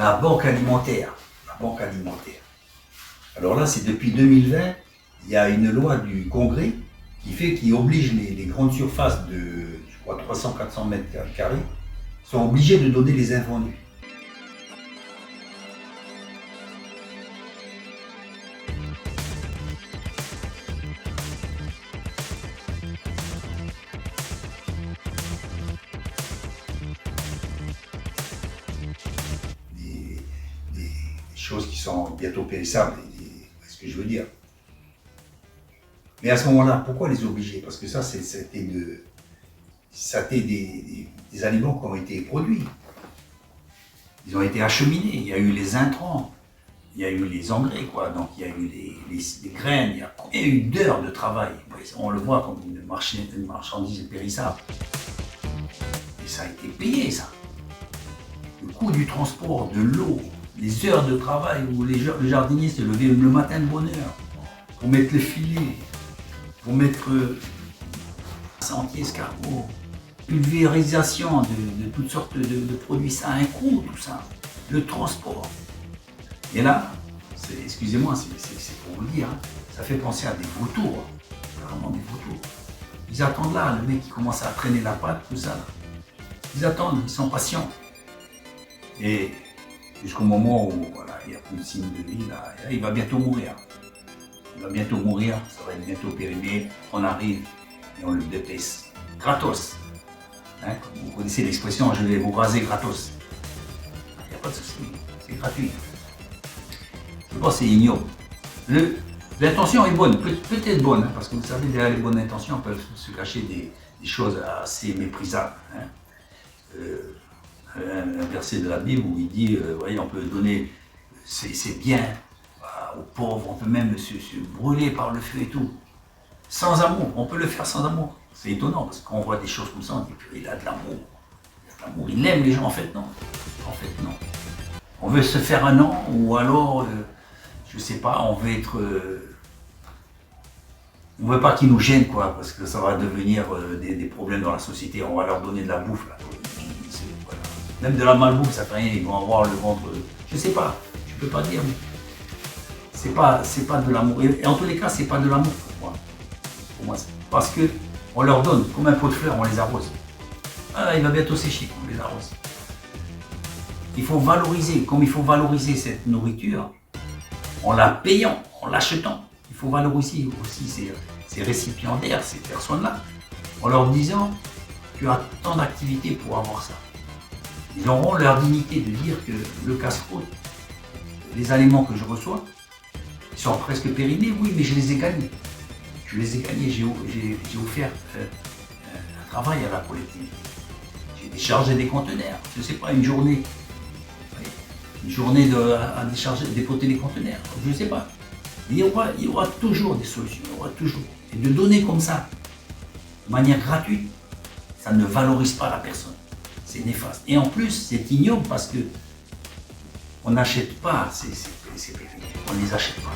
la banque alimentaire. La banque alimentaire. Alors là, c'est depuis 2020, il y a une loi du Congrès qui oblige les grandes surfaces de, je crois, 300-400 mètres carrés, sont obligées de donner les invendus. Des choses qui sont bientôt périssables, c'est ce que je veux dire. Mais à ce moment-là, pourquoi les obliger? Parce que ça, c'était des aliments qui ont été produits. Ils ont été acheminés, il y a eu les intrants, il y a eu les engrais, quoi. Donc il y a eu les graines, il y a eu d'heures de travail. On le voit comme une marchandise périssable. Et ça a été payé, ça. Le coût du transport, de l'eau, les heures de travail où le jardinier se levait le matin de bonne heure pour mettre le filet, pour mettre sentier escargot, pulvérisation de toutes sortes de produits, ça a un coût, tout ça. Le transport. Et là, excusez-moi, c'est pour vous le dire, hein, ça fait penser à des vautours, vraiment des vautours. Ils attendent là, le mec qui commence à traîner la patte, tout ça. Là. Ils attendent, ils sont patients. Et jusqu'au moment où voilà, il n'y a plus de signe de vie, là, il va bientôt mourir. Il va bientôt mourir, ça va être bientôt périmé, on arrive et on le dépèce. Gratos. Hein, vous connaissez l'expression, je vais vous raser gratos. Il n'y a pas de souci, c'est gratuit. Je pense que c'est ignoble. L'intention est bonne, peut-être bonne, hein, parce que vous savez, derrière les bonnes intentions peuvent se cacher des choses assez méprisables. Hein. Un verset de la Bible où il dit, voyez, on peut donner ses biens aux pauvres, on peut même se brûler par le feu et tout. Sans amour, on peut le faire sans amour. C'est étonnant, parce qu'on voit des choses comme ça, on dit qu'il a de l'amour. Il aime les gens, en fait non. En fait non. On veut se faire un nom, ou alors, je sais pas, on veut être... on veut pas qu'ils nous gênent, quoi, parce que ça va devenir des problèmes dans la société, on va leur donner de la bouffe, là. Voilà. Même de la malbouffe, ça fait rien, ils vont avoir le ventre... Je sais pas, je peux pas dire, mais... C'est pas de l'amour. Et en tous les cas, c'est pas de l'amour pour moi. Pour moi, parce que on leur donne, comme un pot de fleurs, on les arrose. Ah, il va bientôt sécher, on les arrose. Il faut valoriser, comme il faut valoriser cette nourriture, en la payant, en l'achetant. Il faut valoriser aussi ces récipiendaires, ces personnes-là, en leur disant, tu as tant d'activités pour avoir ça. Ils auront leur dignité de dire que le casse-croûte, les aliments que je reçois, ils sont presque périmés, oui, mais je les ai gagnés. Je les ai gagnés, j'ai offert un travail à la collectivité. J'ai déchargé des conteneurs, je ne sais pas, une journée à décharger, dépoter les conteneurs, je ne sais pas. Il y aura toujours des solutions, il y aura toujours. Et de donner comme ça, de manière gratuite, ça ne valorise pas la personne. C'est néfaste. Et en plus, c'est ignoble parce que on n'achète pas ces périmés, on ne les achète pas.